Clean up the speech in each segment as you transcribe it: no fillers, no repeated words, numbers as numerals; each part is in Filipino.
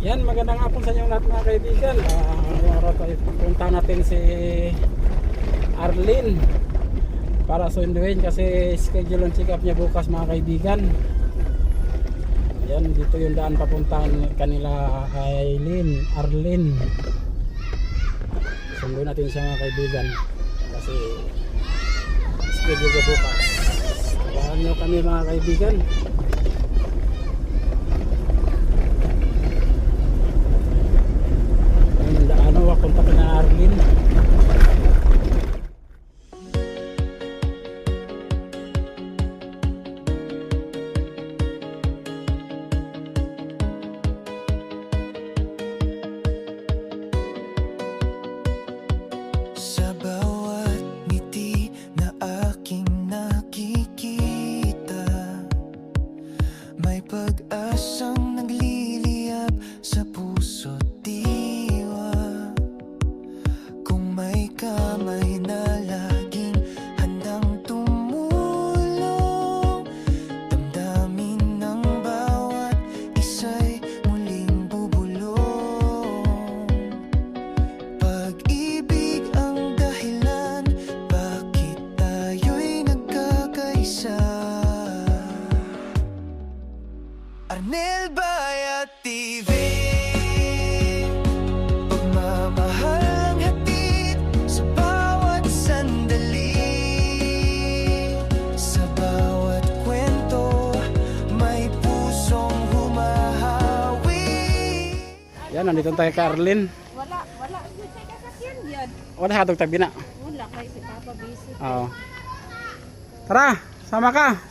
Yan, magandang hapon sa inyo lahat mga kaibigan. Ngayong araw tayo punta natin si Arlene para sunduin kasi schedule ang check up niya bukas mga kaibigan. Yan, dito yung daan papuntahan kanila kay Arlene. Sunduin natin siya mga kaibigan kasi schedule niya bukas. Tawahan nyo kami mga kaibigan. Punta ka na Arlene. Sa bawat ngiti na aking nakikita, may pag-asang nagliliyab sa puso't diwa. Kung may kamay na laging handang tumulong, damdamin ng bawat isa'y muling bubulong. Pag-ibig ang dahilan bakit tayo'y nagkakaisa. Arnel Bayat TV, pagmamahal ang hatid sa bawat sandali, sa bawat kwento may pusong humahawi. Yan, nandito tayo kay Arlene. Wala yun sa kasakyan yan. Wala hatog tabi na. Wala kay si Papa busy. Oo. Tara, sama ka.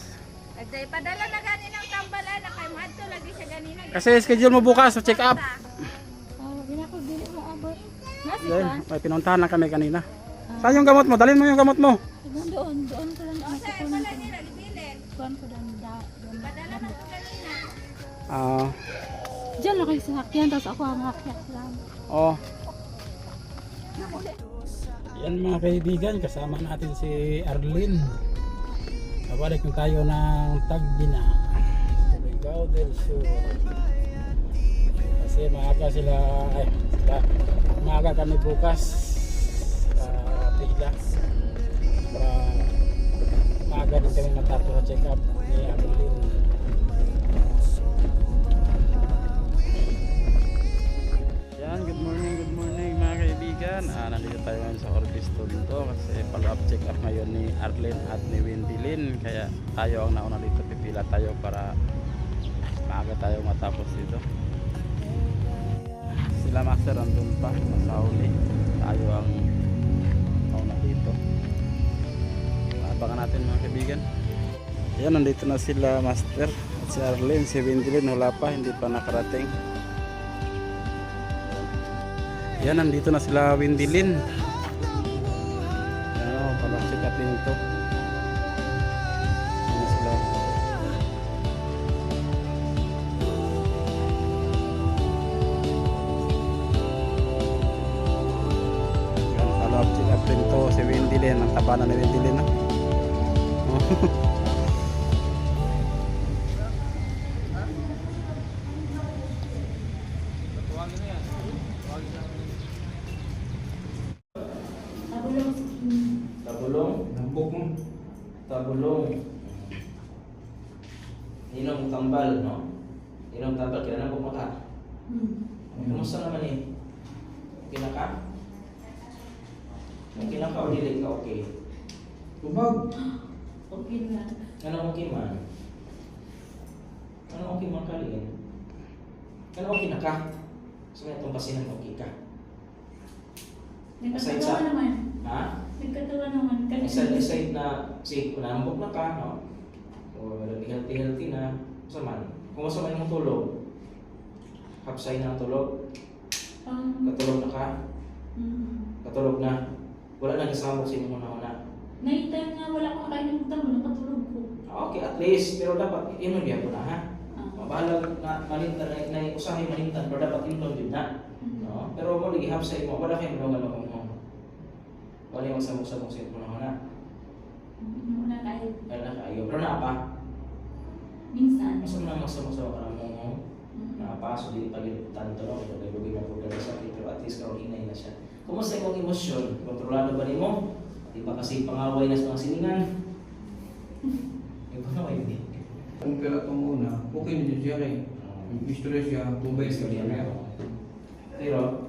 Agday padala na gani ng tambalan na kay mahadto lagi siya ganina. Kasi schedule mo bukas sa check up. Gina ko dili mo abot. Nasi Dahil, ka? may pinuntahan na kami kanina. Saan yung gamot mo? Dalhin mo yung gamot mo. Doon ko lang nasa kuno. Kuan ko doon da. Padala na ko ganina. Diyan lang kayo sa sakyan tapos ako ang akyat lang. Oh. Yan mga kaibigan, kasama natin si Arlene. Babalik na tayo ng Tagbina, Surigao del Sur. Kasi maaga maaga kami bukas sa pila para maaga din kami matapos sa check up ni Arlene. Yan, good morning mga kaibigan. Nandito tayo ngayon sa Orbis Tondo kasi follow-up check up ngayon ni Arlene at ni Wendy Lynn. Kaya tayo ang nauna dito, pipila tayo para maaga tayo matapos dito. Sila master andun pa, nasa huli. Tayo ang nauna dito. Abangan natin mga kaibigan. Yan, nandito na sila master at si Arlene, si Wendy Lynn wala pa, hindi pa nakarating. Yan, nandito na sila Wendy Lynn. Yan o, palak-check up din ito. Yan sila. Yan, palak-check up din ito si Wendy Lynn. Ang taba na ni Wendy Lynn, no? Tabulong. Inong tambal, no? Inong tambal, kaya na bumaka. Kumusta naman eh? Okay na ka? Okay na ka o dili ka okay? Tubag. Okay na. Ano okay man? Ano okay man kaliin? Ano okay na ka? So may itong pasinan okay ka? Aside sa- Nagkatawa naman. Ha? Nagkatawa naman. Aside na si kunambok na ka, no? O healthy na. Saman, kung masama yung tulog, hapsay na ang tulog, katulog na ka, katulog na, wala nang isabok sa inyong una-una. Night time nga wala akong kain ng tamo, nakatulog ko. Okay, at least, pero dapat inom yan po na ha. Mabahalag na malintan na usahay malintan, pero dapat inom din na. No? Pero mo lagi hapsay mo, wala kayong malungan mo. Wala yung magsabok-sabok sa inyong una-una. Wala kayo. Wala kayo, pero na pa. Minsan. Mas mo na magsabok-sabok ka na mo. Nakapaso, di pa rin tanto, no? Lugay-lugay mo po dala sakit, pero at least karoon hinay na siya. Kumusta yung emosyon? Kontrolado ba ni mo? Di ba kasi pangaway na sa mga siningan? Yung pangaway hindi. Kung pera itong una, okay na siya rin. Istorya siya, tubay siya niya. Pero,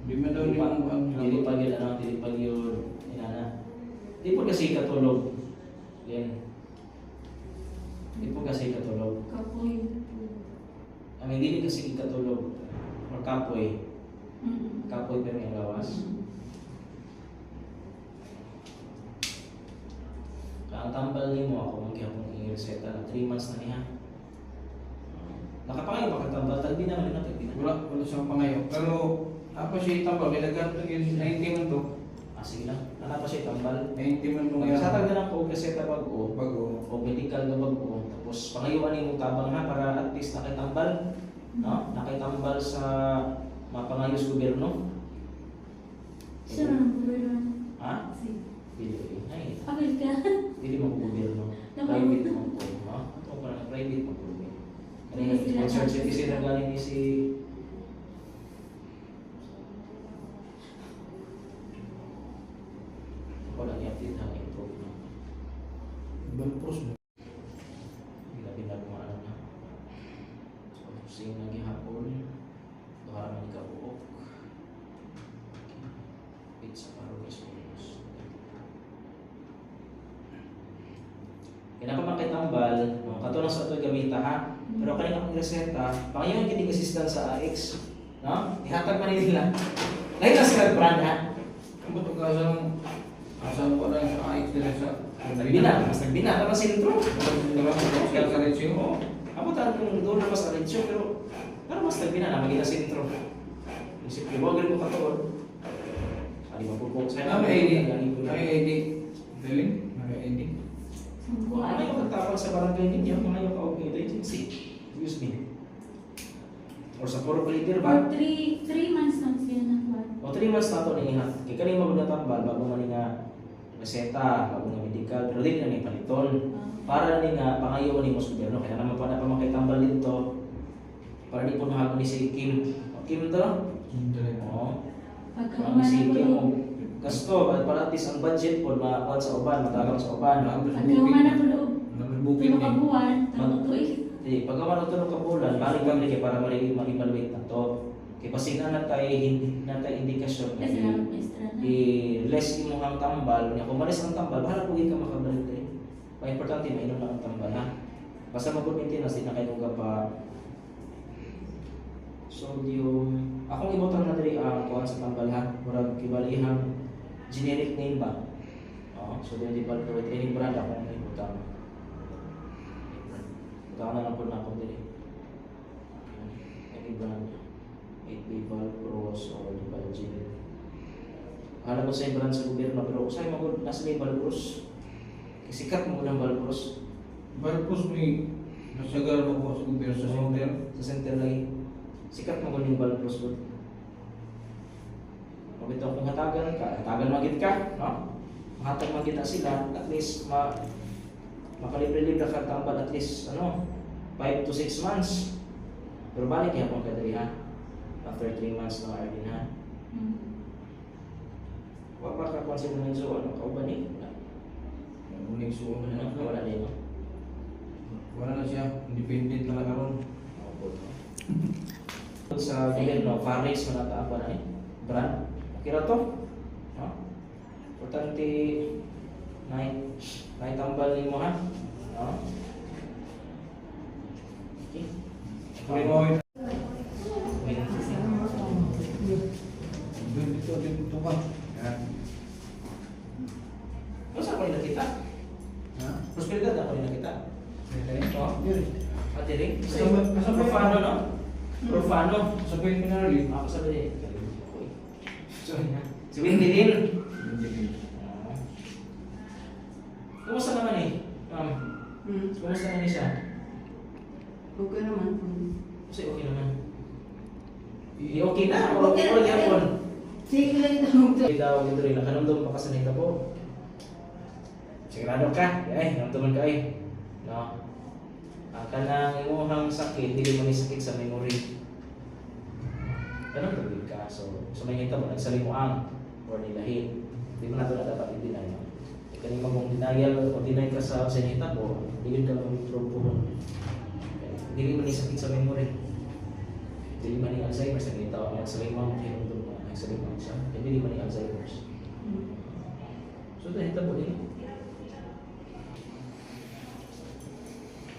Di man daw niya ang dili pa yun, ano, dili pa yun, inana. Di po kasi katulog. Yan. Di po kasi katulog. Kapoy. I mean, dili kasi katulog. Or kapoy. Kapoy pero yung lawas. Ang tambal ni mo, ako mag-iapong i-reseta na 3 months na niya. Nakapangayo ba katambal? Tagbi na rin na, tagbi na. wala siyang pangayo. Pero ako siya itambal, nilagat ito yun, 90 man to. Sige lang, naka pa siya tambal. 90 man to ngayon. Magsatag na lang po reseta bago. Bago. O medical na bago. Tapos pangayuan ni mo tabang ha, para at least nakitambal. No? Nakitambal sa mapangayos gobyerno. Siya na ang gobyerno. Ha? Si. Dili. Ay, Apil ka. dili mo gobyerno. Naman. Private mo po. No? Ito parang private mo po. Kanina, Sila- sponsored citizen na galing ni si... Ako lang i-update ang improve na. Balpros mo. Bila-bila mo ano na. So, sing lagi hapon. Baka naman ikabuok. Pizza para guys. Kaya pa makitambal, no? Katulong sa ito gamita ha. Pero kanina akong reseta, pangayon kinig assistant sa AX. No? Ihatag pa nila. Ngayon na sila brand ha. Ang bato ka asang ko lang sa AX nila sa... Nagbina, mas nagbina. Tapos sintro. Kaya sa Retsyo. Oo. Ako tahan kung doon na pa sa Retsyo, pero mas nagbina na, magina sintro. Isip ko, wag rin ko katoon. Sali mapupok sa'yo. Ano ID? Ano ID? Galing? Ano ID? Ano yung pagtapang sa barangay ninyo? Mga yung ka-okay agency? Excuse me. Or sa puro leader ba? For 3 months lang siya na kwan. O 3 months na ito niingat. Kaya kanina mo natambal, bago man nga reseta, bago nga medical, pero di na may paliton. Para ni nga, pangayawan ni mo sa gobyerno. Kaya naman pa na pamakitambal dito. Para di po nahapon ni si Kim. O Kim to? Oo. Ang si Kim mo. Gasto, para at least ang budget po, makuha sa uban, matagang sa uban. Pagkaman na po loob. Nag-booking Tulong ka din. buwan. Tama to eh. Di, pagkaman ito ng kabulan, balik kami kaya para ma-evaluate na to. Kaya pasina na tayo, hindi na tayo indikasyon na Kasi naman extra na. i-less mo ang tambal. Kung malis ang tambal, bahala po ka makabalik rin. Pa-importante, mainom lang ang tambal ha. Basta mag-good maintenance, di na kayo ka pa sodium. Akong ibutang na rin ang kuhan sa tambal ha. Murag kibalihang generic name ba? Sodium divalproate. Any brand akong ibutang. Butang na lang po na ako din. Any brand. 8B Valpros or Divalgin. Alam ko sa yung brand sa gobyerno, pero sa'yo mag nasa may Valpros. Sikat mo ng Valpros. Balpros may nasagar mo ko sa gobyerno sa center. Sa center lagi. Sikat mo yung Valpros po. Kung ito kung hatagan ka, hatagan magit ka, no? Mahatag magit na sila, at least makalibre-libre ka tambal at least, 5 to 6 months. Pero balik niya kung kadali ha. After 3 months na Arvin ha. Wala pa ka consider ng so, kauban eh? Uling suo na Wala din, no? Wala na siya, independent na karon. Sa gobyerno, Farex manata pa na eh. Brand. Okay ra to? No? Importante naitambal ni mo ha? No? Okay. Kung mo Wait. dito ba? Yan. Masa ko rin nakita? Ha? Prosperidad ako rin nakita. Oo. Ate rin? Kasama- kasama- Profano, no? Profano. Sabihin ko na rin. Ako sabi din. Sorry na. Si Wendy din. Kumusta naman eh? Kumusta na siya? Okay naman. Kasi okay naman. Okay na? O okay na yapon? Sige lang ito. Hindi daw ito rin. Nakanamdom pa kasi nila po. Sigurado ka? Ay, namdaman ka ay. No? kanang imuhang sakit, dili man ni sakit sa memory. Kanang tubig ka. So, may ngita mo, nagsalimuang or nilahin. Di mo na ito na dapat i-deny. No? Kani mong denial o deny ka sa ngita mo, hindi ka mag-improve po. Dili man ni sakit sa memory. Dili man ni Alzheimer's. Nagkita ko, nagsalimuang hinundong na nagsalimuang siya. Dili man ni Alzheimer's. So, nahita po din.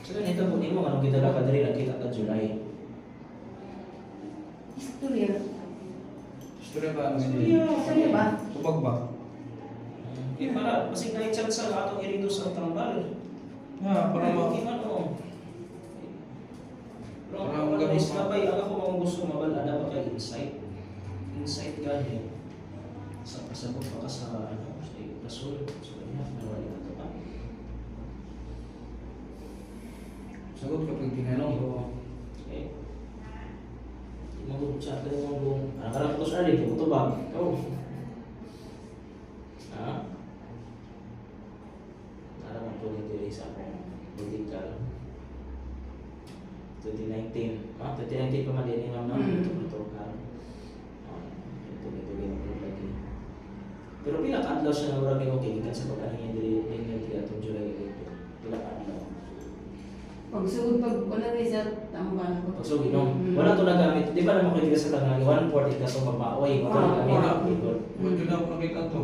So, nahita po din mo, anong kita lakad rin, nakita ka July. Istorya. Istorya ba? Istorya ba? Tubag ba? Para, kasi kahit chance sa atong i-reduce ang tambal. Para ma... Ano? Pero Parang ang ganun is pa. nabay, aga ko mga gusto mabalada pa kay insight. Insight gani. Sa pasabot pa ka sa ano, sa rasul. So, kanya, nawali ka ito pa. Sagot kapag tinanong. Okay. Mag-utot siya, kaya mag-utot. Karang ko sa alin, ito ba? Ikaw. Ha? Naraman po nito sa political. 2019. 2019 pa man din yung mga ito ka. Ito lagi. Pero pila ka adlaw siya na murag yung okay, sa pag-ano niya dili atong July 8. Pila ka adlaw. Pagsugod pag wala rin sa tamban ko. So, wala to nagamit. Di ba naman kayo sa tangang 140 ka so mabaoy. Wala nagamit. Ba't yun ako nakita to?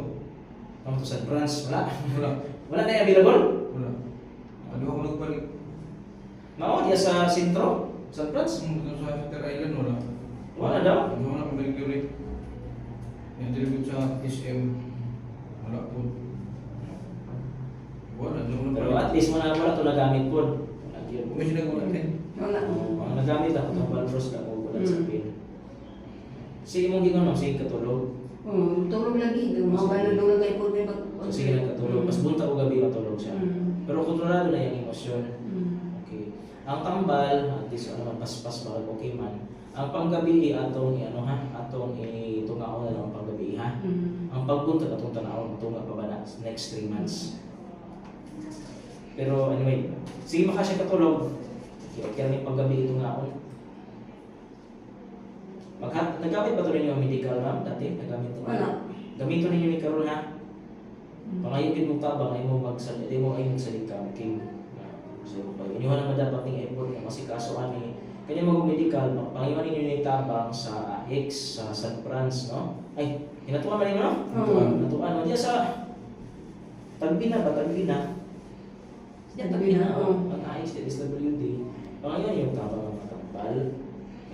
Ang to sa branch, wala. Wala. Wala na yung available. Wala. Ano ako nagbalik? Mao diya sa sentro, sa branch. Ito sa Sitter Island, wala. Wala daw. Ano ako nakabalik yun rin? Yung tribute sa SM. Wala po. Wala. Pero at least wala to nagamit po. May sinagulat din. Wala. Ang nagamit ako itong Valros na kung wala sa pin. Sige mong gingaw, sige katulog. Tulog lagi. Mabalan daw lagay po din pag... So, sige lang katulog. Mas bunta o gabi matulog siya. Pero kontrolado na yung emosyon. Okay. Ang tambal, at least ano man, paspas ba, okay man. Ang panggabi, atong itungaon na lang ang panggabi, ha? Ang pagpunta, atong tanawon, tunga pa ba na next 3 months. Pero anyway, sige makasya katulog. Kaya may panggabi itungaon. Nagamit ba ito ninyo ang medical, ma'am? Dati, nagamit ito? Wala. Gamito ninyo ni Karol, ha? Pangayon din mong tabang, ay mo magsalita, ay mo magsalita, king. So, pag iniwan naman dapat ng effort na kasi kaso ani, kanya mag-medical, pangayon ninyo ni tabang sa X, sa San Franz, no? Ay, hinatuan ba ninyo, no? Hinatuan, no? Diyan sa Tagbina ba? Tagbina? Diyan Tagbina, Oo. ang AX, SWD. Pangayon yung tabang ng matambal.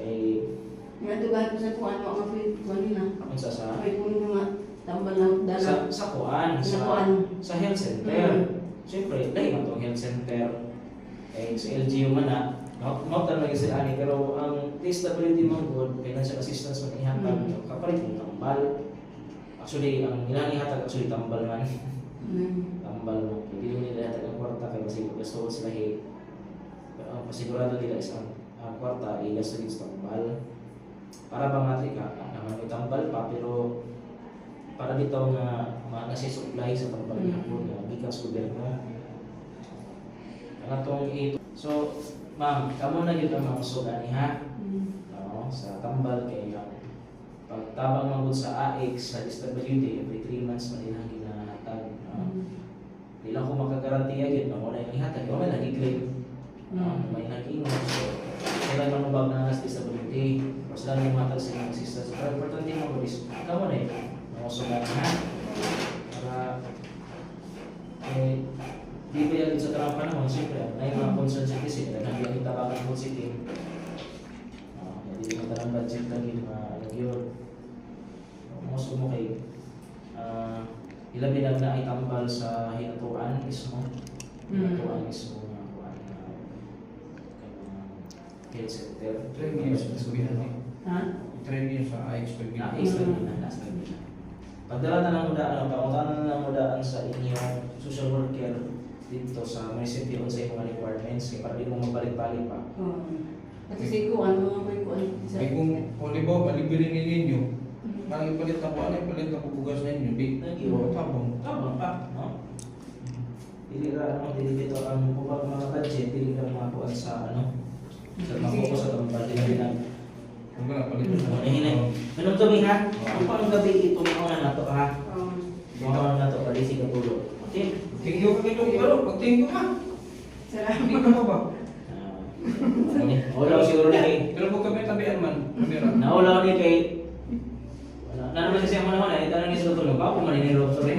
Ay, Natugahan ko sa kuwan mo, mga kuwan na. ang sasa? May puno nga tambal na dala. Sa kuan, Sa kuwan. sa health center. Siyempre, dahil man itong health center. Eh, sa LGU man na, mautan lang yung sila ani, pero ang TSWD man good, financial assistance man ihatag, kapalit yung tambal. Actually, ang ilang ihatag, actually tambal man. Tambal man. Hindi yung nila ihatag ang kwarta, kaya kasi gusto ko sila pasigurado nila isang kwarta, gasto din sa tambal. Para bang natin ka, naman may tambal pa, pero para dito nga nasi-supply sa tambal ng hapon na gikan sa gobyerno. Ang atong ito. So, ma'am, kamo na yun ang mga suga ni ha? Oo, sa tambal kay pagtabang magod sa AX, sa SWD, every 3 months man ilang ginahatag. Di lang ko makagarantiya yun, na wala yung ihatag, wala lagi claim. May nag-ingon, so kailan man mabag na nas SWD, mas lang yung matag sa inyong assistance. Pero importante mo ko is, kamo na yun, mga suga ni ha? Para, di ba yan sa tarang panahon, siyempre, na yung mga concerned citizen, dahil yung tabakan mo city, hindi mo tarang budget lagi, ano yun. Mga sumo kay, ilabi lang na itambal sa hinatuan mismo, hinatuan mismo na kuhan na health center. 3 years na sabihan eh. Ha? 3 years sa AX pag Nasa Laguna. Pagdala na lang mo daan, pangutan na lang mo daan sa inyong social worker dito sa munisipyo sa inyong requirements para di mo magbalik-balik pa. Kasi si kuwan, mga may kuwan. Ay kung di ba, malibirin ninyo, nang ipalit ako, ano ipalit ako bugas ninyo, di, Nag-iwan. tabang. Tama pa, no? Dili ra ano, dili dito ang upag mga budget, dili ra makuha sa ano. Sa makuha sa tong budget na Huwag na, palitan ano hinay. Minum tubig ha. Kung paano gabi ito mauna na to ha. Mauna na to pali si katulog. Okay. Thank you ka kay Pero, pag-thank you ka. Salamat. Hindi ka pa ba? Wala siguro ni kay. Pero kung kami tabihan man, kamera. Naulaw ni kay. Wala na naman kasi ang manahon eh. Tanong ni sa doktor, ba ako maniniro doktor eh.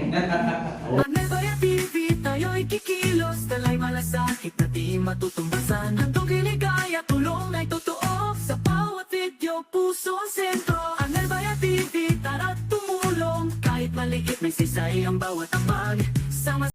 Anelbaya TV, tayo'y kikilos Talay malasakit na di matutumbasan Handog iligaya, tulong na'y totoo Sa bawat video, puso ang sentro Anelbaya TV, tara't tumulong Kahit maliit, may sisay ang bawat ambag Sama